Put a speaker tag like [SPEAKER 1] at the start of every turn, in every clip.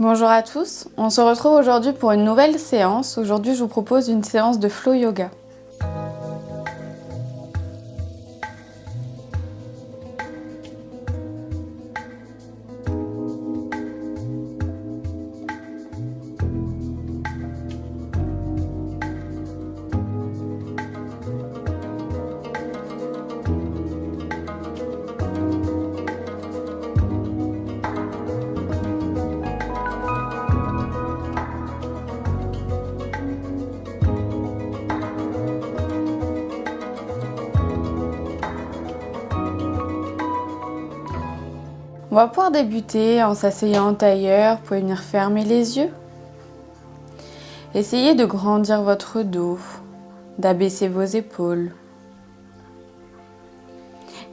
[SPEAKER 1] Bonjour à tous, on se retrouve aujourd'hui pour une nouvelle séance. Aujourd'hui, je vous propose une séance de flow yoga. On va pouvoir débuter en s'asseyant en tailleur. Vous pouvez venir fermer les yeux. Essayez de grandir votre dos, d'abaisser vos épaules.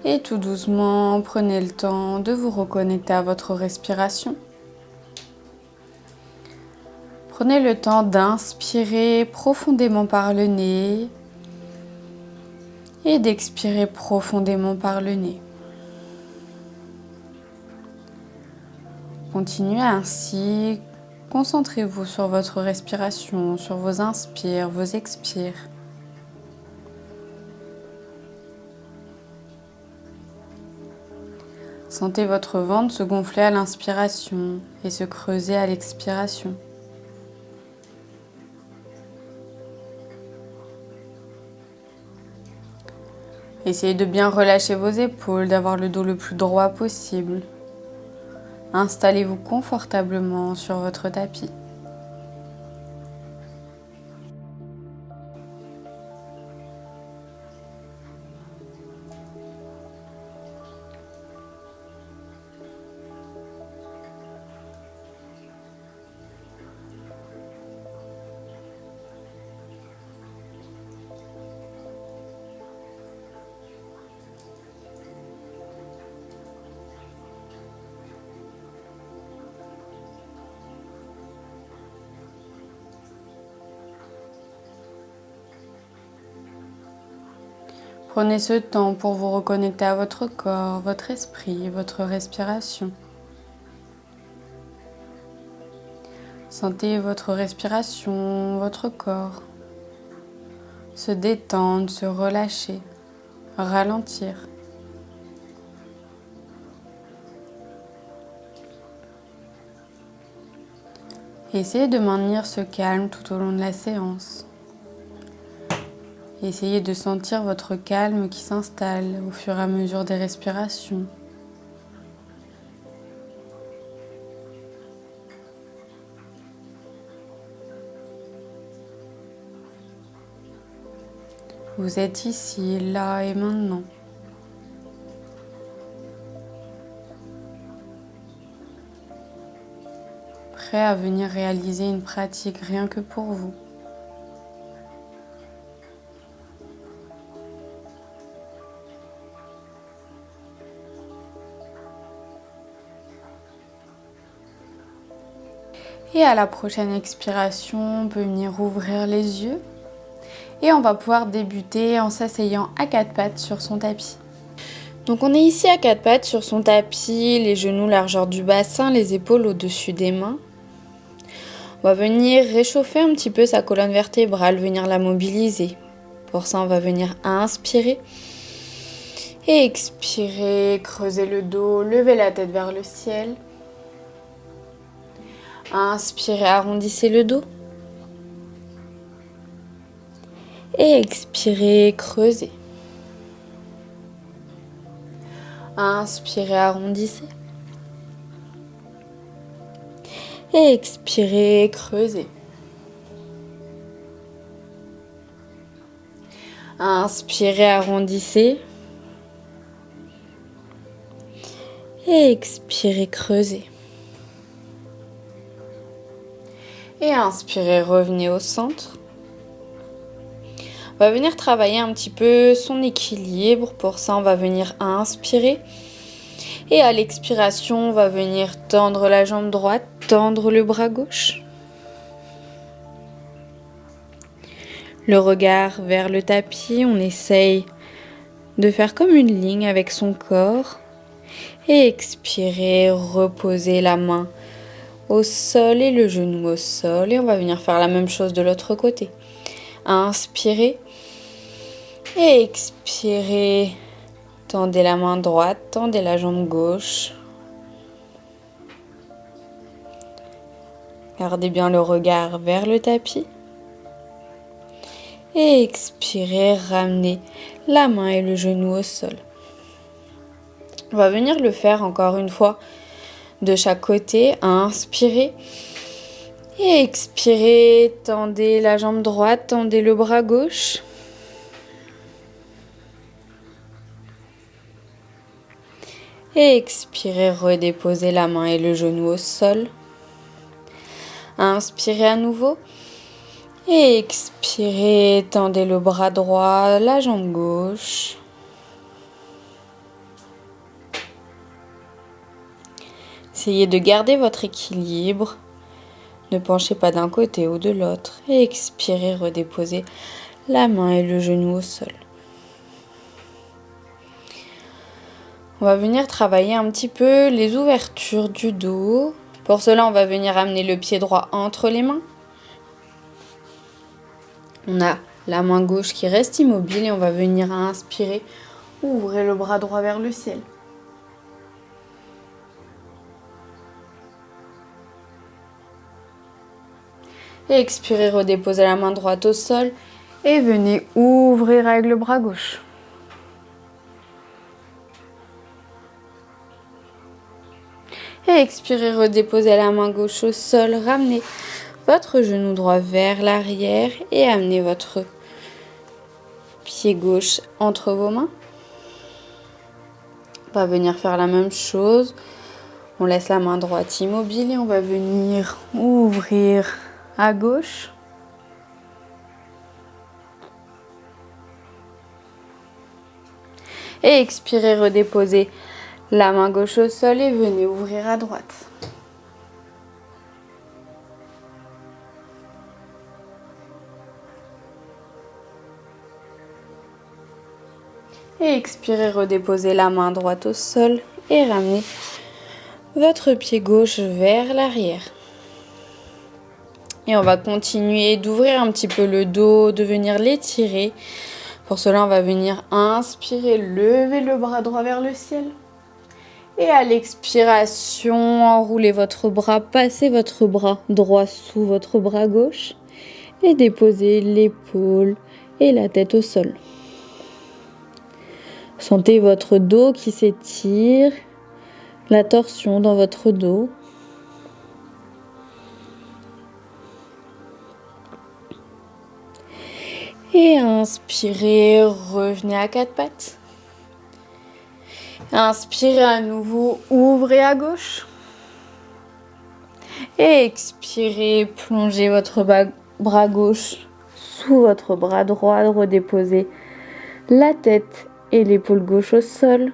[SPEAKER 1] Et tout doucement, prenez le temps de vous reconnecter à votre respiration. Prenez le temps d'inspirer profondément par le nez et d'expirer profondément par le nez. Continuez ainsi, concentrez-vous sur votre respiration, sur vos inspires, vos expires. Sentez votre ventre se gonfler à l'inspiration et se creuser à l'expiration. Essayez de bien relâcher vos épaules, d'avoir le dos le plus droit possible. Installez-vous confortablement sur votre tapis. Prenez ce temps pour vous reconnecter à votre corps, votre esprit, votre respiration. Sentez votre respiration, votre corps se détendre, se relâcher, ralentir. Essayez de maintenir ce calme tout au long de la séance. Essayez de sentir votre calme qui s'installe au fur et à mesure des respirations. Vous êtes ici, là et maintenant. Prêt à venir réaliser une pratique rien que pour vous. Et à la prochaine expiration, on peut venir ouvrir les yeux. Et on va pouvoir débuter en s'asseyant à quatre pattes sur son tapis. Donc on est ici à quatre pattes sur son tapis, les genoux largeur du bassin, les épaules au-dessus des mains. On va venir réchauffer un petit peu sa colonne vertébrale, venir la mobiliser. Pour ça, on va venir inspirer et expirer, creuser le dos, lever la tête vers le ciel. Inspirez, arrondissez le dos. Et expirez, creusez. Inspirez, arrondissez. Et expirez, creusez. Inspirez, arrondissez. Et expirez, creusez. Et inspirez, revenez au centre. On va venir travailler un petit peu son équilibre. Pour ça, on va venir inspirer. Et à l'expiration, on va venir tendre la jambe droite, tendre le bras gauche. Le regard vers le tapis, on essaye de faire comme une ligne avec son corps. Et expirer, reposer la main au sol et le genou au sol. Et on va venir faire la même chose de l'autre côté. Inspirez et expirez. Tendez la main droite, tendez la jambe gauche. Gardez bien le regard vers le tapis. Et expirez, ramenez la main et le genou au sol. On va venir le faire encore une fois de chaque côté. Inspirez et expirez. Tendez la jambe droite, tendez le bras gauche. Et expirez, redéposez la main et le genou au sol. Inspirez à nouveau. Et expirez, tendez le bras droit, la jambe gauche. Essayez de garder votre équilibre. Ne penchez pas d'un côté ou de l'autre. Et expirez, redéposez la main et le genou au sol. On va venir travailler un petit peu les ouvertures du dos. Pour cela, on va venir amener le pied droit entre les mains. On a la main gauche qui reste immobile et on va venir inspirer, ouvrir le bras droit vers le ciel. Et expirez, redéposez la main droite au sol et venez ouvrir avec le bras gauche. Et expirez, redéposez la main gauche au sol, ramenez votre genou droit vers l'arrière et amenez votre pied gauche entre vos mains. On va venir faire la même chose. On laisse la main droite immobile et on va venir ouvrir à gauche. Et expirez, redéposez la main gauche au sol et venez ouvrir à droite. Et expirez, redéposez la main droite au sol et ramenez votre pied gauche vers l'arrière. Et on va continuer d'ouvrir un petit peu le dos, de venir l'étirer. Pour cela, on va venir inspirer, lever le bras droit vers le ciel. Et à l'expiration, enroulez votre bras, passez votre bras droit sous votre bras gauche et déposez l'épaule et la tête au sol. Sentez votre dos qui s'étire, la torsion dans votre dos. Et inspirez, revenez à quatre pattes. Inspirez à nouveau, ouvrez à gauche. Et expirez, plongez votre bras gauche sous votre bras droit, redéposez la tête et l'épaule gauche au sol.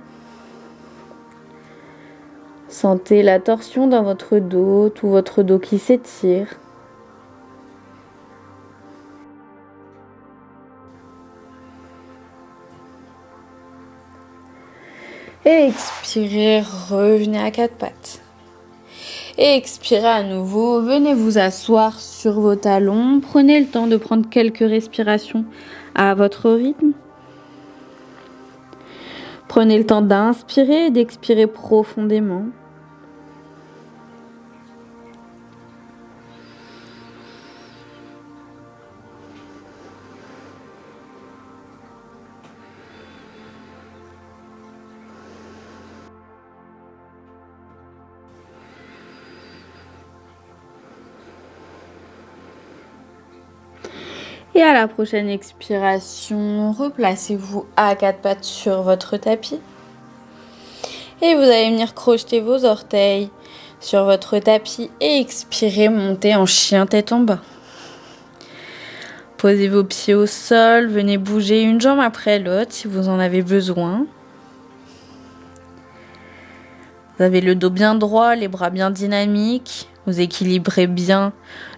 [SPEAKER 1] Sentez la torsion dans votre dos, tout votre dos qui s'étire. Et expirez, revenez à quatre pattes. Et expirez à nouveau, venez vous asseoir sur vos talons. Prenez le temps de prendre quelques respirations à votre rythme. Prenez le temps d'inspirer et d'expirer profondément. Et à la prochaine expiration, replacez-vous à quatre pattes sur votre tapis. Et vous allez venir crocheter vos orteils sur votre tapis et expirez, montez en chien tête en bas. Posez vos pieds au sol, venez bouger une jambe après l'autre si vous en avez besoin. Vous avez le dos bien droit, les bras bien dynamiques. Vous équilibrez bien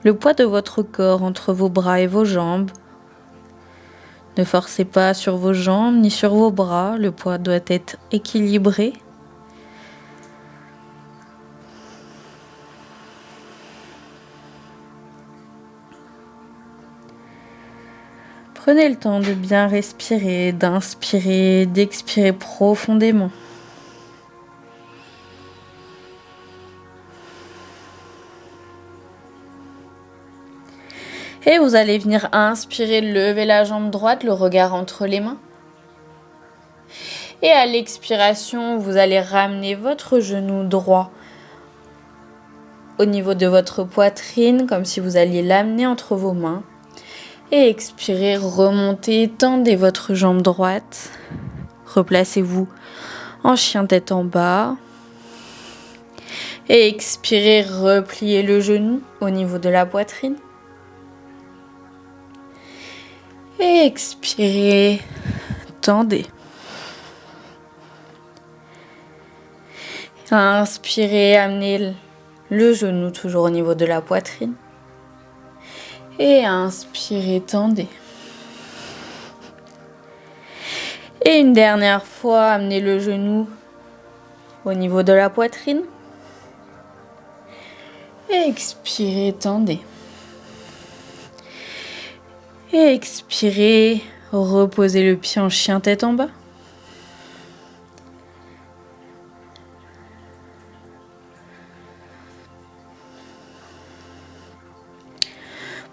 [SPEAKER 1] le poids de votre corps entre vos bras et vos jambes. Ne forcez pas sur vos jambes ni sur vos bras, le poids doit être équilibré. Prenez le temps de bien respirer, d'inspirer, d'expirer profondément. Et vous allez venir inspirer, lever la jambe droite, le regard entre les mains. Et à l'expiration, vous allez ramener votre genou droit au niveau de votre poitrine, comme si vous alliez l'amener entre vos mains. Et expirez, remontez, tendez votre jambe droite. Replacez-vous en chien tête en bas. Et expirez, repliez le genou au niveau de la poitrine. Et expirez, tendez. Inspirez, amenez le genou toujours au niveau de la poitrine. Et inspirez, tendez. Et une dernière fois, amenez le genou au niveau de la poitrine. Et expirez, tendez. Et expirez, reposez le pied en chien tête en bas.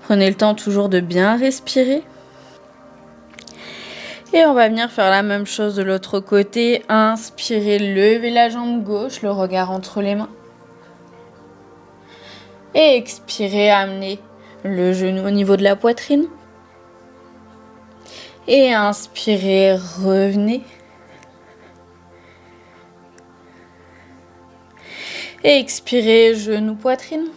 [SPEAKER 1] Prenez le temps toujours de bien respirer. Et on va venir faire la même chose de l'autre côté. Inspirez, levez la jambe gauche, le regard entre les mains. Et expirez, amenez le genou au niveau de la poitrine. Et inspirez, revenez. Et expirez, genou, poitrine.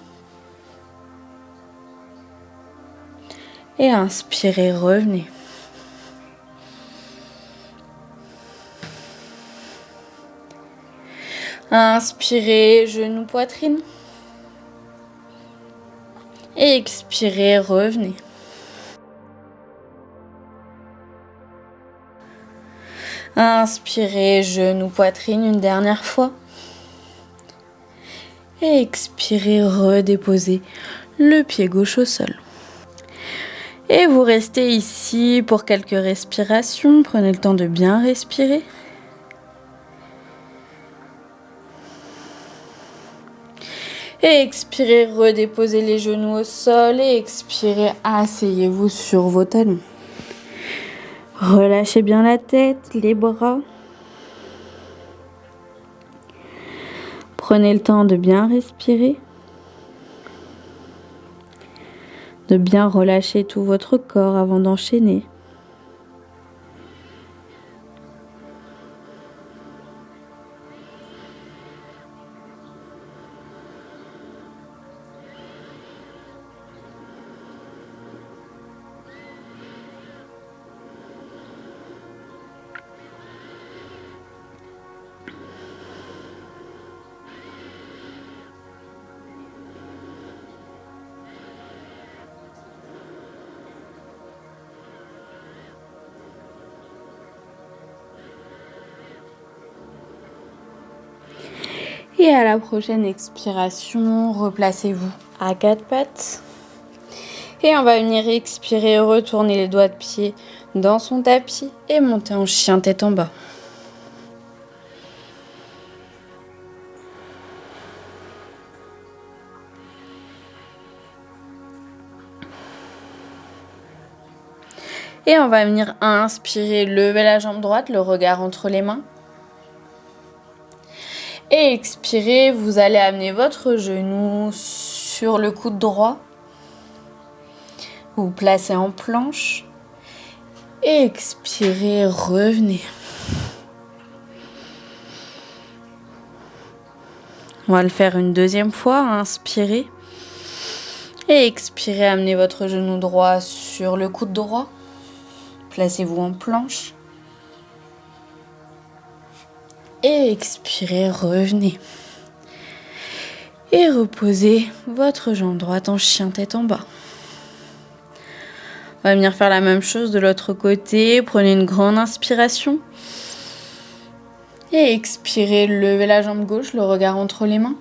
[SPEAKER 1] Et inspirez, revenez. Inspirez, genou, poitrine. Et expirez, revenez. Inspirez, genou, poitrine une dernière fois. Et expirez, redéposez le pied gauche au sol. Et vous restez ici pour quelques respirations. Prenez le temps de bien respirer. Et expirez, redéposez les genoux au sol. Et expirez, asseyez-vous sur vos talons. Relâchez bien la tête, les bras. Prenez le temps de bien respirer. De bien relâcher tout votre corps avant d'enchaîner. Et à la prochaine expiration, replacez-vous à quatre pattes. Et on va venir expirer, retourner les doigts de pied dans son tapis et monter en chien tête en bas. Et on va venir inspirer, lever la jambe droite, le regard entre les mains. Et expirez, vous allez amener votre genou sur le coude droit. Vous placez en planche. Et expirez, revenez. On va le faire une deuxième fois. Inspirez. Et expirez, amenez votre genou droit sur le coude droit. Placez-vous en planche. Et expirez, revenez. Et reposez votre jambe droite en chien tête en bas. On va venir faire la même chose de l'autre côté. Prenez une grande inspiration. Et expirez, levez la jambe gauche, le regard entre les mains.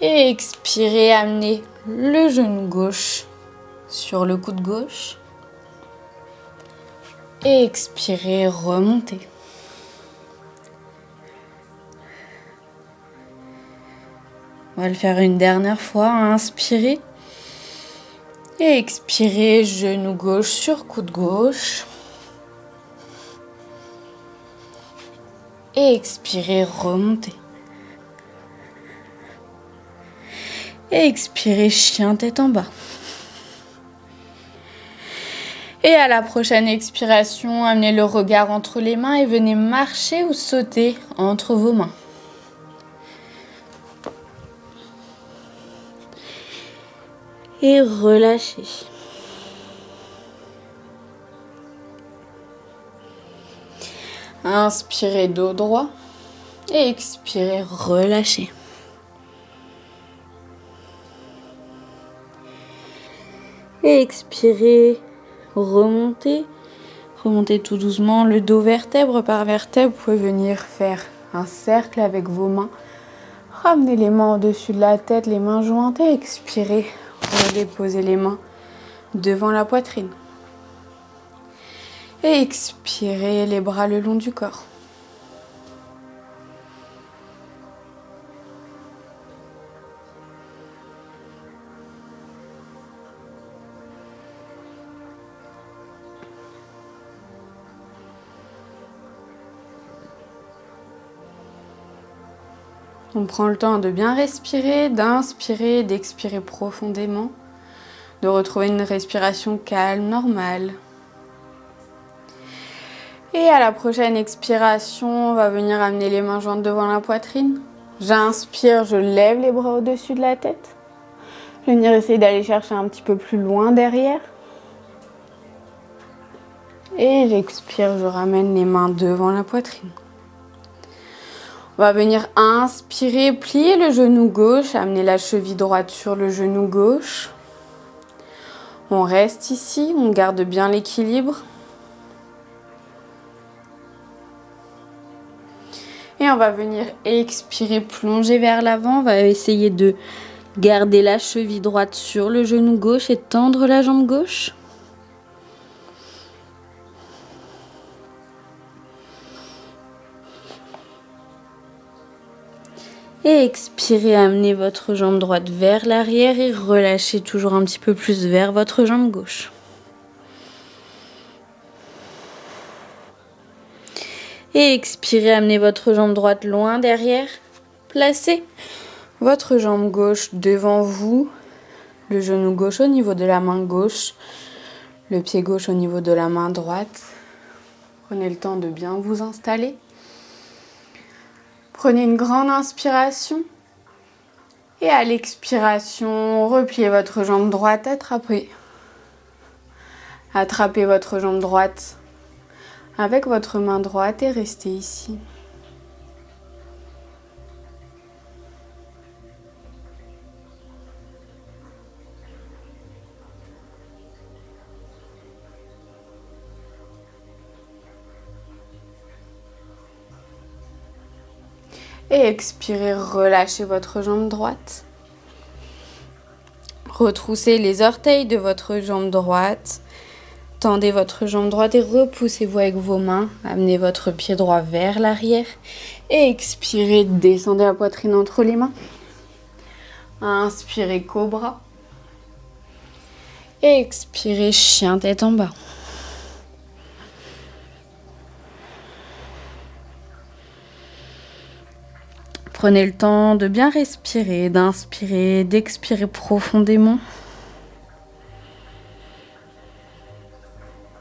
[SPEAKER 1] Et expirez, amenez le genou gauche sur le coude gauche. Et expirez, remontez. On va le faire une dernière fois. Inspirez. Et expirez, genou gauche sur coude gauche. Et expirez, remontez. Et expirez, chien tête en bas. Et à la prochaine expiration, amenez le regard entre les mains et venez marcher ou sauter entre vos mains. Et relâchez. Inspirez dos droit et expirez, relâchez. Et expirez, remontez. Remontez tout doucement le dos vertèbre par vertèbre. Vous pouvez venir faire un cercle avec vos mains. Ramenez les mains au-dessus de la tête, les mains jointes et expirez. Allez poser les mains devant la poitrine. Et expirez les bras le long du corps. On prend le temps de bien respirer, d'inspirer, d'expirer profondément, de retrouver une respiration calme, normale. Et à la prochaine expiration, on va venir amener les mains jointes devant la poitrine. J'inspire, je lève les bras au-dessus de la tête. Je vais venir essayer d'aller chercher un petit peu plus loin derrière. Et j'expire, je ramène les mains devant la poitrine. On va venir inspirer, plier le genou gauche, amener la cheville droite sur le genou gauche. On reste ici, on garde bien l'équilibre. Et on va venir expirer, plonger vers l'avant. On va essayer de garder la cheville droite sur le genou gauche et tendre la jambe gauche. Et expirez, amenez votre jambe droite vers l'arrière et relâchez toujours un petit peu plus vers votre jambe gauche. Et expirez, amenez votre jambe droite loin derrière. Placez votre jambe gauche devant vous, le genou gauche au niveau de la main gauche, le pied gauche au niveau de la main droite. Prenez le temps de bien vous installer. Prenez une grande inspiration et à l'expiration, repliez votre jambe droite, attrapez votre jambe droite avec votre main droite et restez ici. Et expirez, relâchez votre jambe droite. Retroussez les orteils de votre jambe droite. Tendez votre jambe droite et repoussez-vous avec vos mains. Amenez votre pied droit vers l'arrière. Et expirez, descendez la poitrine entre les mains. Inspirez, cobra. Et expirez, chien tête en bas. Prenez le temps de bien respirer, d'inspirer, d'expirer profondément.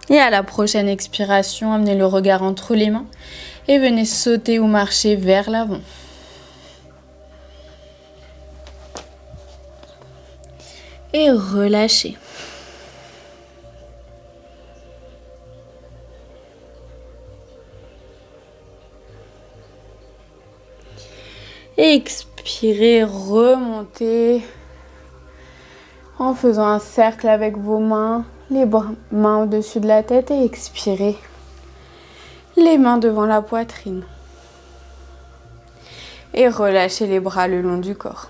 [SPEAKER 1] Et à la prochaine expiration, amenez le regard entre les mains et venez sauter ou marcher vers l'avant. Et relâchez. Et expirez, remontez en faisant un cercle avec vos mains, les mains au-dessus de la tête et expirez, les mains devant la poitrine. Et relâchez les bras le long du corps.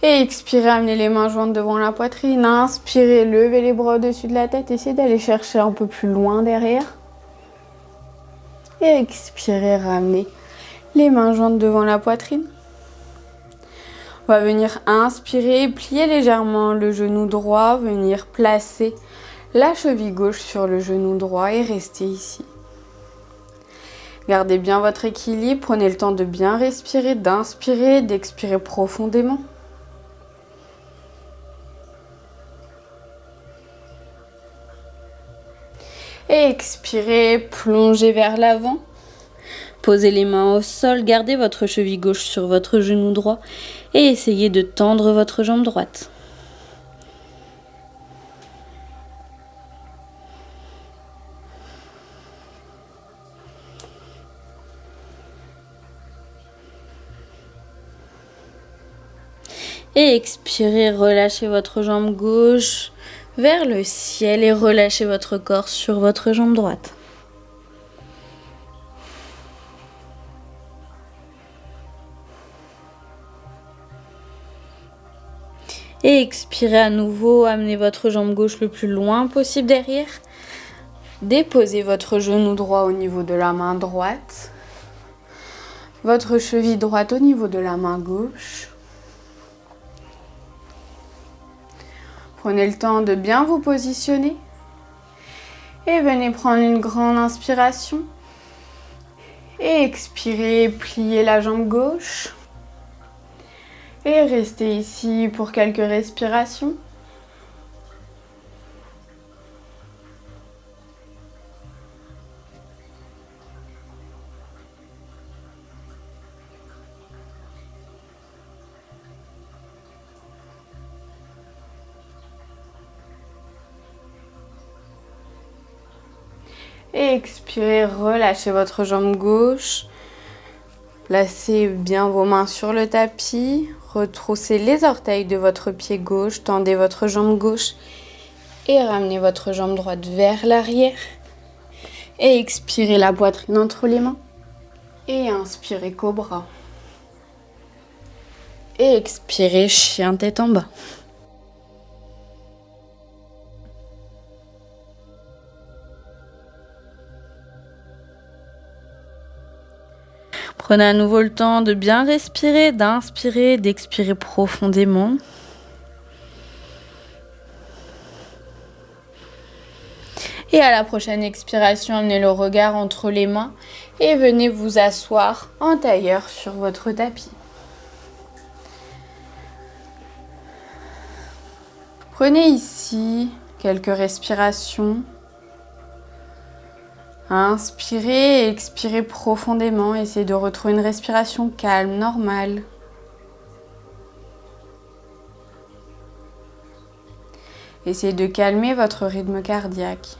[SPEAKER 1] Et expirez, amenez les mains jointes devant la poitrine. Inspirez, levez les bras au-dessus de la tête. Essayez d'aller chercher un peu plus loin derrière. Et expirez, ramenez les mains jointes devant la poitrine. On va venir inspirer, plier légèrement le genou droit, venir placer la cheville gauche sur le genou droit et rester ici. Gardez bien votre équilibre, prenez le temps de bien respirer, d'inspirer, d'expirer profondément. Et expirez, plongez vers l'avant. Posez les mains au sol, gardez votre cheville gauche sur votre genou droit et essayez de tendre votre jambe droite. Et expirez, relâchez votre jambe gauche vers le ciel et relâchez votre corps sur votre jambe droite. Et expirez à nouveau, amenez votre jambe gauche le plus loin possible derrière. Déposez votre genou droit au niveau de la main droite. Votre cheville droite au niveau de la main gauche. Prenez le temps de bien vous positionner. Et venez prendre une grande inspiration. Et expirez, pliez la jambe gauche. Et restez ici pour quelques respirations. Et expirez, relâchez votre jambe gauche. Placez bien vos mains sur le tapis. Retroussez les orteils de votre pied gauche. Tendez votre jambe gauche. Et ramenez votre jambe droite vers l'arrière. Et expirez la poitrine entre les mains. Et inspirez cobra. Et expirez chien tête en bas. Prenez à nouveau le temps de bien respirer, d'inspirer, d'expirer profondément. Et à la prochaine expiration, amenez le regard entre les mains et venez vous asseoir en tailleur sur votre tapis. Prenez ici quelques respirations. Inspirez et expirez profondément. Essayez de retrouver une respiration calme, normale. Essayez de calmer votre rythme cardiaque.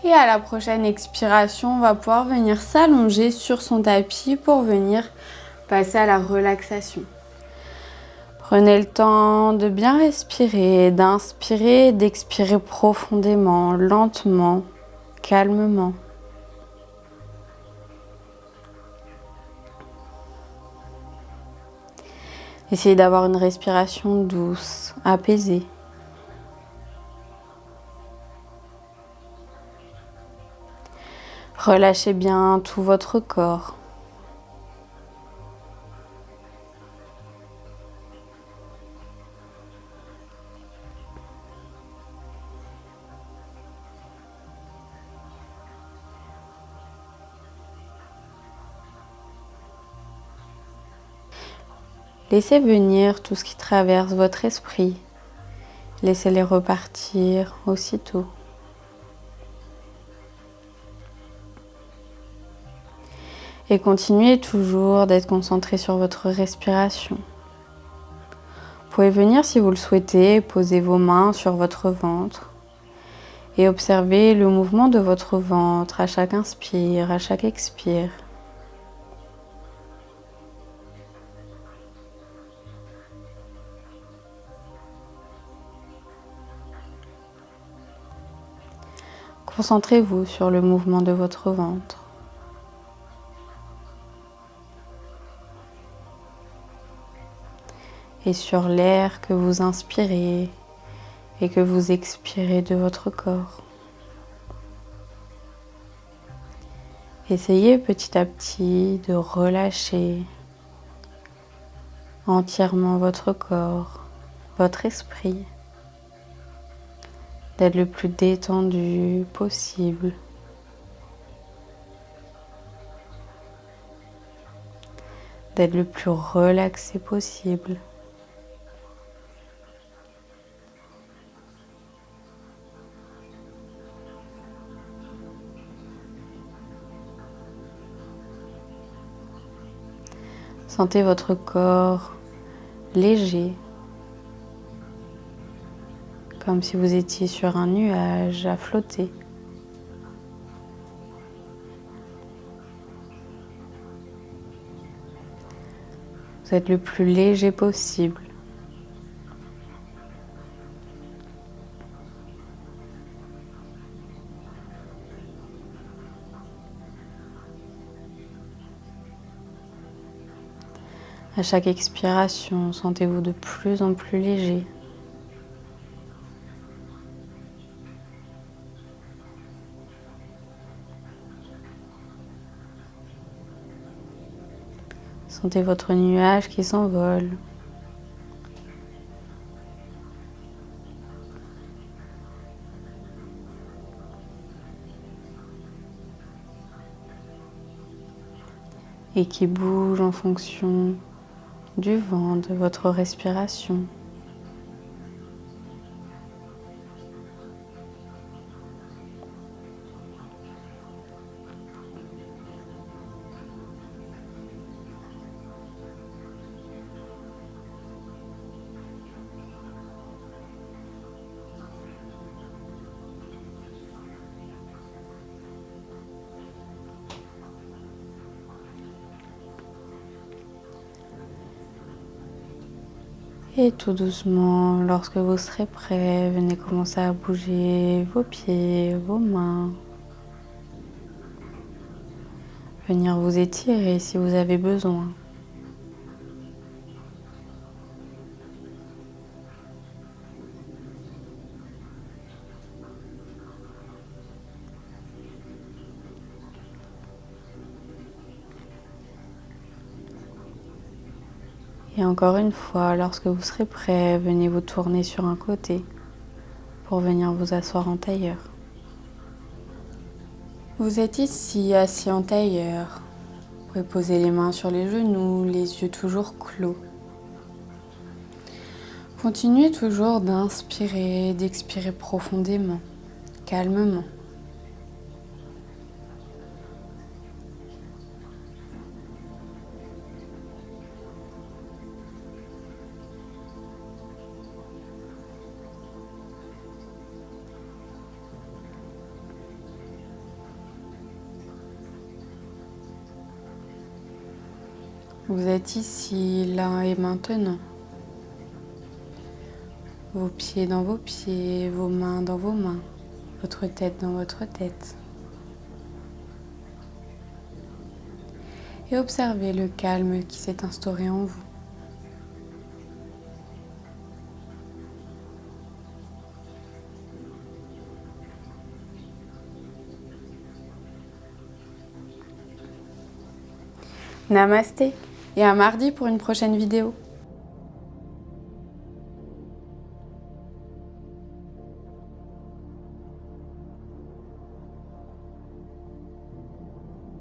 [SPEAKER 1] Et à la prochaine expiration, on va pouvoir venir s'allonger sur son tapis pour venir passer à la relaxation. Prenez le temps de bien respirer, d'inspirer, d'expirer profondément, lentement, calmement. Essayez d'avoir une respiration douce, apaisée. Relâchez bien tout votre corps. Laissez venir tout ce qui traverse votre esprit. Laissez-les repartir aussitôt. Et continuez toujours d'être concentré sur votre respiration. Vous pouvez venir, si vous le souhaitez, poser vos mains sur votre ventre Et observez le mouvement de votre ventre à chaque inspire, à chaque expire. Concentrez-vous sur le mouvement de votre ventre. Et sur l'air que vous inspirez et que vous expirez de votre corps. Essayez petit à petit de relâcher entièrement votre corps, votre esprit, d'être le plus détendu possible. D'être le plus relaxé possible. Sentez votre corps léger, comme si vous étiez sur un nuage à flotter. Vous êtes le plus léger possible. À chaque expiration, sentez-vous de plus en plus léger. Sentez votre nuage qui s'envole. Et qui bouge en fonction du vent, de votre respiration. Et tout doucement, lorsque vous serez prêt, venez commencer à bouger vos pieds, vos mains. Venir vous étirer si vous avez besoin. Et encore une fois, lorsque vous serez prêt, venez vous tourner sur un côté pour venir vous asseoir en tailleur. Vous êtes ici, assis en tailleur. Vous pouvez poser les mains sur les genoux, les yeux toujours clos. Continuez toujours d'inspirer, d'expirer profondément, calmement. Vous êtes ici, là et maintenant. Vos pieds dans vos pieds, vos mains dans vos mains, votre tête dans votre tête. Et observez le calme qui s'est instauré en vous. Namasté et à mardi pour une prochaine vidéo.